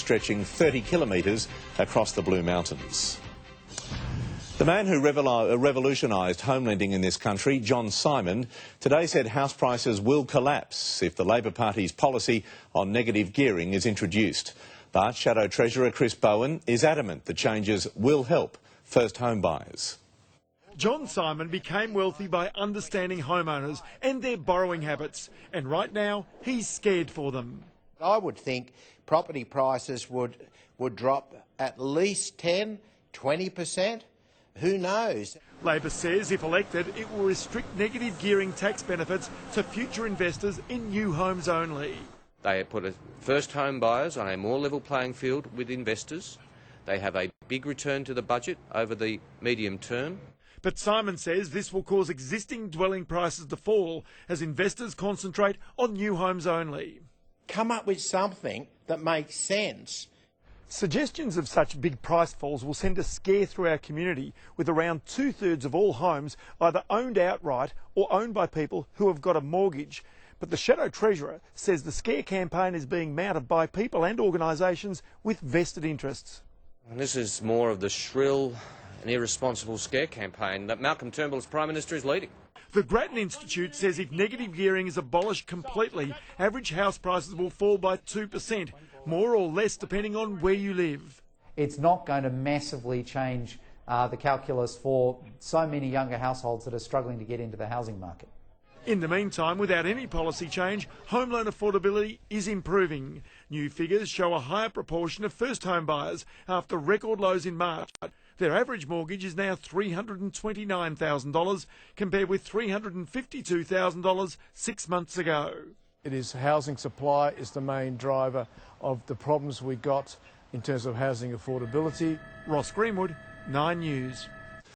stretching 30 kilometres across the Blue Mountains. The man who revolutionised home lending in this country, John Simon, today said house prices will collapse if the Labor Party's policy on negative gearing is introduced. But Shadow Treasurer Chris Bowen is adamant the changes will help first home buyers. John Simon became wealthy by understanding homeowners and their borrowing habits, and right now he's scared for them. I would think property prices would drop at least 10, 20%. Who knows? Labor says if elected, it will restrict negative gearing tax benefits to future investors in new homes only. They put first home buyers on a more level playing field with investors. They have a big return to the budget over the medium term. But Simon says this will cause existing dwelling prices to fall as investors concentrate on new homes only. Come up with something that makes sense. Suggestions of such big price falls will send a scare through our community, with around 2/3 of all homes either owned outright or owned by people who have got a mortgage. But the Shadow Treasurer says the scare campaign is being mounted by people and organisations with vested interests. And this is more of the shrill and irresponsible scare campaign that Malcolm Turnbull as Prime Minister is leading. The Grattan Institute says if negative gearing is abolished completely, average house prices will fall by 2%, more or less depending on where you live. It's not going to massively change the calculus for so many younger households that are struggling to get into the housing market. In the meantime, without any policy change, home loan affordability is improving. New figures show a higher proportion of first home buyers after record lows in March. Their average mortgage is now $329,000 compared with $352,000 6 months ago. It is housing supply is the main driver of the problems we got in terms of housing affordability. Ross Greenwood, 9 News.